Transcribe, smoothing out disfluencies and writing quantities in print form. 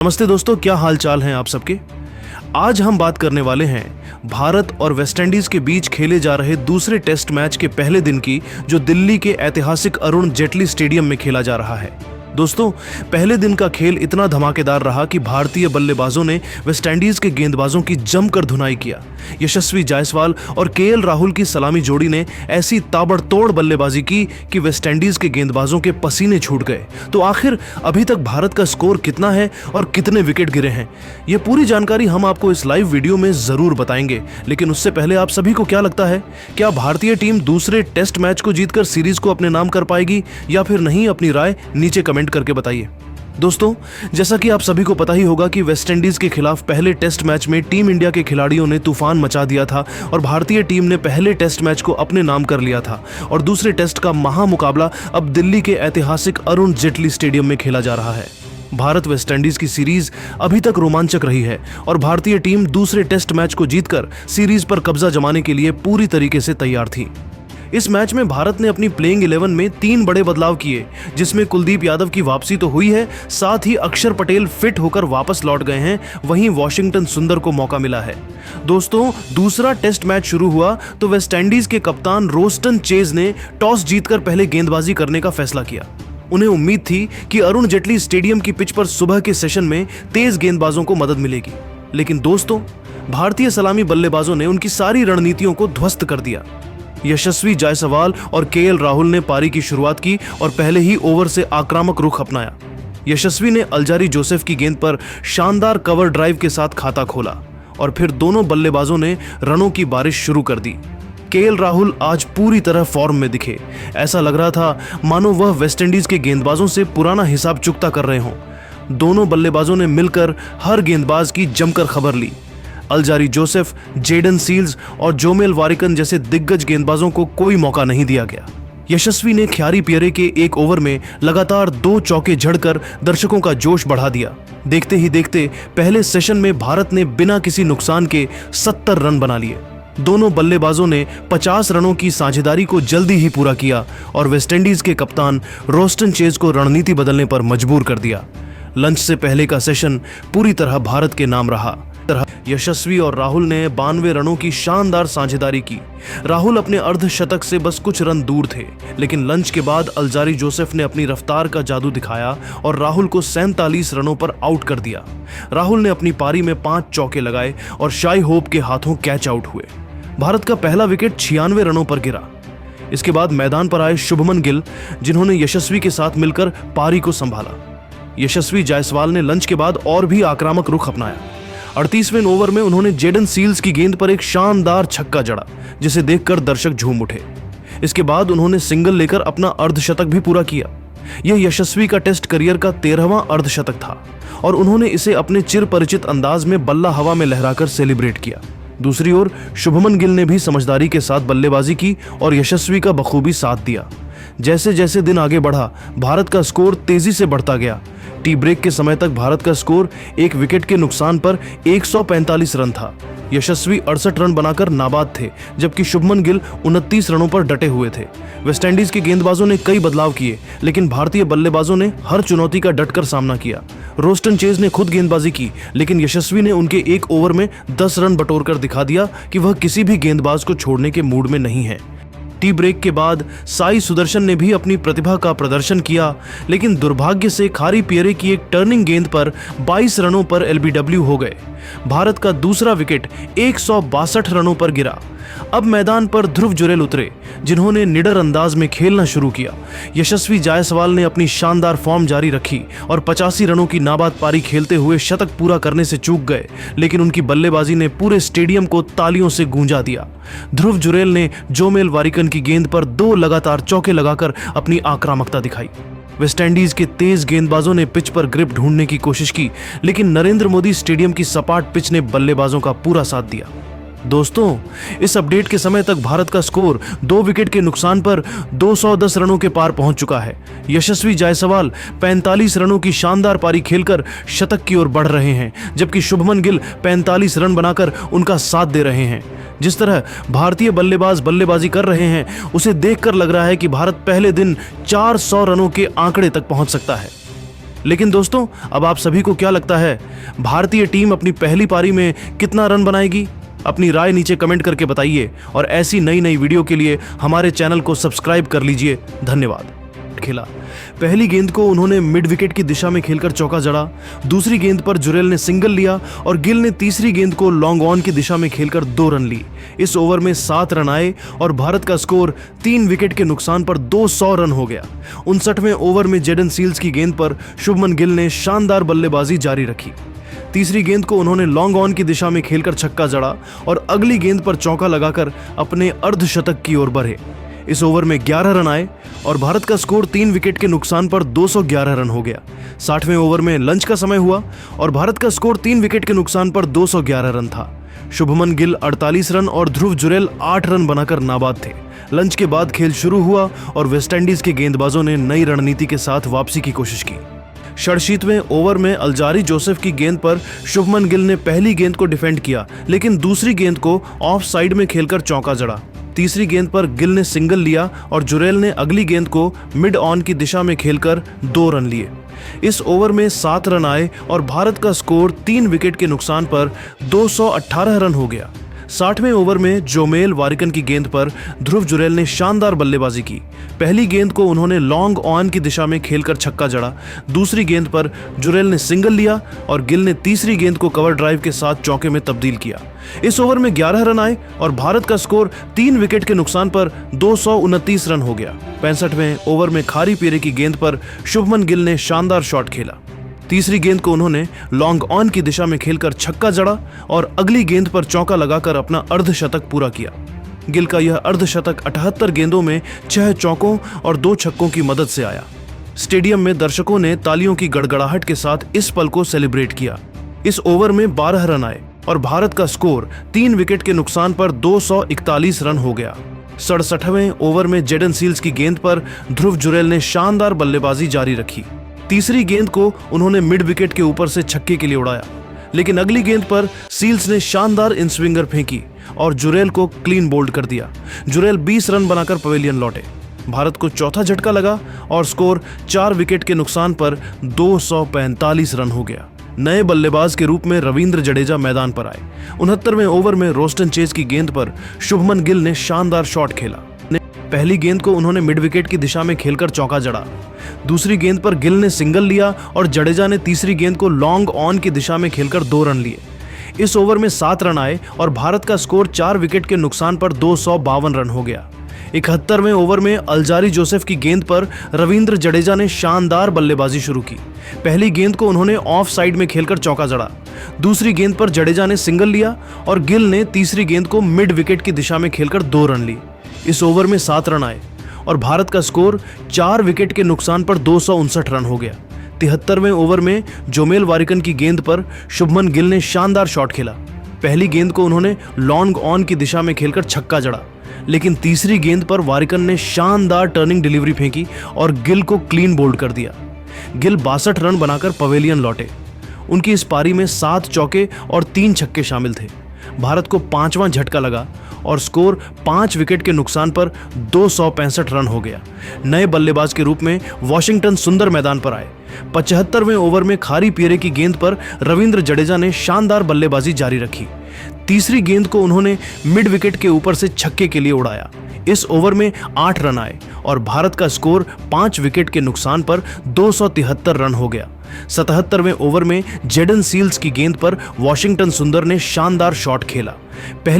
नमस्ते दोस्तों, क्या हाल चाल हैं आप सबके। आज हम बात करने वाले हैं भारत और वेस्टइंडीज के बीच खेले जा रहे दूसरे टेस्ट मैच के पहले दिन की, जो दिल्ली के ऐतिहासिक अरुण जेटली स्टेडियम में खेला जा रहा है। दोस्तों, पहले दिन का खेल इतना धमाकेदार रहा कि भारतीय बल्लेबाजों ने वेस्टइंडीज के गेंदबाजों की जमकर धुनाई किया। यशस्वी जायसवाल और केएल राहुल की सलामी जोड़ी ने ऐसी ताबड़तोड़ बल्लेबाजी की कि वेस्टइंडीज के गेंदबाजों के पसीने छूट गए। तो आखिर अभी तक भारत का स्कोर कितना है और कितने विकेट गिरे हैं, ये पूरी जानकारी हम आपको इस लाइव वीडियो में जरूर बताएंगे। लेकिन उससे पहले आप सभी को क्या लगता है, क्या भारतीय टीम दूसरे टेस्ट मैच को जीतकर सीरीज को अपने नाम कर पाएगी या फिर नहीं? अपनी राय नीचे कमेंट करके बताइए। दोस्तों, जैसा कि आप सभी को पता ही होगा कि वेस्टइंडीज के खिलाफ पहले टेस्ट मैच में टीम इंडिया के खिलाड़ियों ने तूफान मचा दिया था और भारतीय टीम ने पहले टेस्ट मैच को अपने नाम कर लिया था। और दूसरे टेस्ट का महामुकाबला अब दिल्ली के ऐतिहासिक अरुण जेटली स्टेडियम में खेला जा रहा है। भारत वेस्टइंडीज की सीरीज अभी तक रोमांचक रही है और भारतीय टीम दूसरे टेस्ट मैच को जीतकर सीरीज पर कब्जा जमाने के लिए पूरी तरीके से तैयार थी। इस मैच में भारत ने अपनी प्लेइंग 11 में 3 बड़े बदलाव किए, जिसमें कुलदीप यादव की वापसी तो हुई है, साथ ही अक्षर पटेल फिट होकर वापस लौट गए हैं। वहीं वॉशिंगटन सुंदर को मौका मिला है। दोस्तों, दूसरा टेस्ट मैच शुरू हुआ तो वेस्टइंडीज के कप्तान रोस्टन चेज ने टॉस जीतकर पहले गेंदबाजी करने का फैसला किया। उन्हें उम्मीद थी कि अरुण जेटली स्टेडियम की पिच पर सुबह के सेशन में तेज गेंदबाजों को मदद मिलेगी। लेकिन दोस्तों, भारतीय सलामी बल्लेबाजों ने उनकी सारी रणनीतियों को ध्वस्त कर दिया। यशस्वी जायसवाल और केएल राहुल ने पारी की शुरुआत की और पहले ही ओवर से आक्रामक रुख अपनाया। यशस्वी ने अल्जारी जोसेफ की गेंद पर शानदार कवर ड्राइव के साथ खाता खोला और फिर दोनों बल्लेबाजों ने रनों की बारिश शुरू कर दी। केएल राहुल आज पूरी तरह फॉर्म में दिखे। ऐसा लग रहा था मानो वह वेस्टइंडीज के गेंदबाजों से पुराना हिसाब चुकता कर रहे हों। दोनों बल्लेबाजों ने मिलकर हर गेंदबाज की जमकर खबर ली। अल्जारी जोसेफ, जेडन सील्स और जोमेल वारिकन जैसे दिग्गज गेंदबाजों को कोई मौका नहीं दिया गया। यशस्वी ने ख्यारी पियरे के एक ओवर में लगातार 2 चौके झड़कर दर्शकों का जोश बढ़ा दिया। देखते ही देखते पहले सेशन में भारत ने बिना किसी नुकसान के 70 रन बना लिए। दोनों बल्लेबाजों ने 50 रनों की साझेदारी को जल्दी ही पूरा किया और वेस्टइंडीज के कप्तान रोस्टन चेज को रणनीति बदलने पर मजबूर कर दिया। लंच से पहले का सेशन पूरी तरह भारत के नाम रहा। यशस्वी और राहुल ने 92 रनों की शानदार साझेदारी की। राहुल अपने अर्धशतक से बस कुछ रन दूर थे, लेकिन लंच के बाद अल्जारी जोसेफ ने अपनी रफ्तार का जादू दिखाया और राहुल को 47 रनों पर आउट कर दिया। राहुल ने अपनी पारी में 5 चौके लगाए और शाई होप के हाथों कैच आउट हुए। भारत का पहला विकेट 96 रनों पर गिरा। इसके बाद मैदान पर आए शुभमन गिल, जिन्होंने यशस्वी के साथ मिलकर पारी को संभाला। यशस्वी जायसवाल ने लंच के बाद और भी आक्रामक रुख अपनाया। 38वें ओवर में उन्होंने जेडन सील्स की गेंद पर एक शानदार छक्का जड़ा, जिसे देखकर दर्शक झूम उठे। इसके बाद उन्होंने सिंगल लेकर अपना अर्धशतक भी पूरा किया। यह यशस्वी का टेस्ट करियर का 13वां अर्धशतक था और उन्होंने इसे अपने चिरपरिचित अंदाज में बल्ला हवा में लहराकर सेलिब्रेट किया। दूसरी ओर शुभमन गिल ने भी समझदारी के साथ बल्लेबाजी की और यशस्वी का बखूबी साथ दिया। जैसे जैसे दिन आगे बढ़ा, भारत का स्कोर तेजी से बढ़ता गया। टी ब्रेक के समय तक भारत का स्कोर 1 विकेट के नुकसान पर 145 रन था। यशस्वी 68 रन बनाकर नाबाद थे, जबकि शुभमन गिल 29 रनों पर डटे हुए थे। वेस्टइंडीज के गेंदबाजों ने कई बदलाव किए, लेकिन भारतीय बल्लेबाजों ने हर चुनौती का डटकर सामना किया। रोस्टन चेज ने खुद गेंदबाजी की, लेकिन यशस्वी ने उनके एक ओवर में 10 रन बटोरकर दिखा दिया कि वह किसी भी गेंदबाज को छोड़ने के मूड में नहीं है। टी ब्रेक के बाद साई सुदर्शन ने भी अपनी प्रतिभा का प्रदर्शन किया, लेकिन दुर्भाग्य से ख्यारी पियरे की एक टर्निंग गेंद पर 22 रनों पर एलबीडब्ल्यू हो गए। भारत का दूसरा विकेट 162 रनों पर गिरा। अब मैदान पर ध्रुव जुरेल उतरे, जिन्होंने निडर अंदाज में खेलना शुरू किया। यशस्वी जायसवाल ने अपनी शानदार फॉर्म जारी रखी और 85 रनों की नाबाद पारी खेलते हुए शतक पूरा करने से चूक गए, लेकिन उनकी बल्लेबाजी ने पूरे स्टेडियम को तालियों से गूंजा दिया। ध्रुव जुरेल ने जोमेल वारिकन की गेंद पर 2 लगातार चौके लगाकर अपनी आक्रामकता दिखाई। वेस्टइंडीज के तेज गेंदबाजों ने पिच पर ग्रिप ढूंढने की कोशिश की, लेकिन नरेंद्र मोदी स्टेडियम की सपाट पिच ने बल्लेबाजों का पूरा साथ दिया। दोस्तों, इस अपडेट के समय तक भारत का स्कोर 2 विकेट के नुकसान पर 210 रनों के पार पहुंच चुका है। यशस्वी जायसवाल 45 रनों की शानदार पारी खेलकर शतक की ओर बढ़ रहे हैं, जबकि शुभमन गिल 45 रन बनाकर उनका साथ दे रहे हैं। जिस तरह भारतीय बल्लेबाज बल्लेबाजी कर रहे हैं, उसे देखकर लग रहा है कि भारत पहले दिन 400 रनों के आंकड़े तक पहुंच सकता है। लेकिन दोस्तों, अब आप सभी को क्या लगता है, भारतीय टीम अपनी पहली पारी में कितना रन बनाएगी? अपनी राय नीचे कमेंट करके बताइए और ऐसी नई नई वीडियो के लिए हमारे चैनल को सब्सक्राइब कर लीजिए। धन्यवाद। खेला। पहली गेंद को उन्होंने मिड विकेट की दिशा में खेलकर चौका जड़ा। दूसरी गेंद पर जुरेल ने सिंगल लिया और गिल ने तीसरी गेंद को लॉन्ग ऑन की दिशा में खेलकर 2 रन ली। इस ओवर में 7 रन आए और भारत का स्कोर 3 विकेट के नुकसान पर 200 रन हो गया। 59वें ओवर में जेडन सील्स की गेंद पर शुभमन गिल ने शानदार बल्लेबाजी जारी रखी। तीसरी गेंद को उन्होंने लॉन्ग ऑन की दिशा में खेलकर छक्का जड़ा और अगली गेंद पर चौका लगाकर अपने अर्धशतक की ओर बढ़े। इस ओवर में 11 रन आए और भारत का स्कोर 3 विकेट के नुकसान पर 211 रन हो गया। 60वें ओवर में लंच का समय हुआ और भारत का स्कोर 3 विकेट के नुकसान पर 211 रन था। शुभमन गिल 48 रन और ध्रुव जुरेल 8 रन बनाकर नाबाद थे। लंच के बाद खेल शुरू हुआ और वेस्टइंडीज के गेंदबाजों ने नई रणनीति के साथ वापसी की कोशिश की। 67वें ओवर में अल्जारी जोसेफ की गेंद पर शुभमन गिल ने पहली गेंद को डिफेंड किया, लेकिन दूसरी गेंद को ऑफ साइड में खेलकर चौका जड़ा। तीसरी गेंद पर गिल ने सिंगल लिया और जुरेल ने अगली गेंद को मिड ऑन की दिशा में खेलकर 2 रन लिए। इस ओवर में 7 रन आए और भारत का स्कोर 3 विकेट के नुकसान पर 218 रन हो गया। 60वें ओवर में जोमेल वारिकन की गेंद पर ध्रुव जुरेल ने शानदार बल्लेबाजी की। पहली गेंद को उन्होंने लॉन्ग ऑन की दिशा में खेलकर छक्का जड़ा। दूसरी गेंद पर जुरेल ने सिंगल लिया और गिल ने तीसरी गेंद को कवर ड्राइव के साथ चौके में तब्दील किया। इस ओवर में 11 रन आए और भारत का स्कोर 3 विकेट के नुकसान पर 229 रन हो गया। 65वें ओवर में खारी पीरे की गेंद पर शुभमन गिल ने शानदार शॉट खेला। तीसरी गेंद को उन्होंने लॉन्ग ऑन की दिशा में खेलकर छक्का जड़ा और अगली गेंद पर चौका लगाकर अपना अर्धशतक पूरा किया। गिल का यह अर्धशतक 78 गेंदों में 6 चौकों और 2 छक्कों की मदद से आया। स्टेडियम में दर्शकों ने तालियों की गड़गड़ाहट के साथ इस पल को सेलिब्रेट किया। इस ओवर में 12 रन आए और भारत का स्कोर 3 विकेट के नुकसान पर 241 रन हो गया। 67वें ओवर में जेडन सील्स की गेंद पर ध्रुव जुरेल ने शानदार बल्लेबाजी जारी रखी। तीसरी गेंद को उन्होंने मिड विकेट के ऊपर से छक्के के लिए उड़ाया, लेकिन अगली गेंद पर सील्स ने शानदार इन स्विंगर फेंकी और जुरेल को क्लीन बोल्ड कर दिया। जुरेल 20 रन बनाकर पवेलियन लौटे। भारत को चौथा झटका लगा और स्कोर 4 विकेट के नुकसान पर 245 रन हो गया। नए बल्लेबाज के रूप में रविंद्र जडेजा मैदान पर आए। 69वें ओवर में रोस्टन चेज की गेंद पर शुभमन गिल ने शानदार शॉट खेला। पहली गेंद को उन्होंने मिड विकेट की दिशा में खेलकर चौका जड़ा। दूसरी गेंद पर गिल ने सिंगल लिया और जडेजा ने तीसरी गेंद को लॉन्ग ऑन की दिशा में खेलकर 2 रन लिए। इस ओवर में 7 रन आए और भारत का स्कोर 4 विकेट के नुकसान पर 252 रन हो गया। 71वें ओवर में अल्जारी जोसेफ की गेंद पर रविंद्र जडेजा ने शानदार बल्लेबाजी शुरू की। पहली गेंद को उन्होंने ऑफ साइड में खेलकर चौका जड़ा। दूसरी गेंद पर जडेजा ने सिंगल लिया और गिल ने तीसरी गेंद को मिड विकेट की दिशा में खेलकर 2 रन ली। इस ओवर में 7 रन आए और भारत का स्कोर 4 विकेट के नुकसान पर 259 रन हो गया। 73वें ओवर में जोमेल वारिकन की गेंद पर शुभमन गिल ने शानदार शॉट खेला। पहली गेंद को उन्होंने लॉन्ग ऑन की दिशा में खेलकर छक्का जड़ा, लेकिन तीसरी गेंद पर वारिकन ने शानदार टर्निंग डिलीवरी फेंकी और गिल को क्लीन बोल्ड कर दिया। गिल 62 रन बनाकर पवेलियन लौटे। उनकी इस पारी में 7 चौके और 3 छक्के शामिल थे। भारत को 5वां झटका लगा और स्कोर 5 विकेट के नुकसान पर 265 रन हो गया। नए बल्लेबाज के रूप में वाशिंगटन सुंदर मैदान पर आए। 75वें ओवर में खारी पीरे की गेंद पर रविंद्र जडेजा ने शानदार बल्लेबाजी जारी रखी। तीसरी गेंद को उन्होंने मिड विकेट के ऊपर से छक्के के लिए उड़ाया। इस ओवर में 8 रन आए और भारत का स्कोर 5 विकेट के नुकसान पर 273 रन हो गया। 77वें ओवर में जेडन सील्स की गेंद पर वाशिंगटन सुंदर ने शानदार शॉट खेला।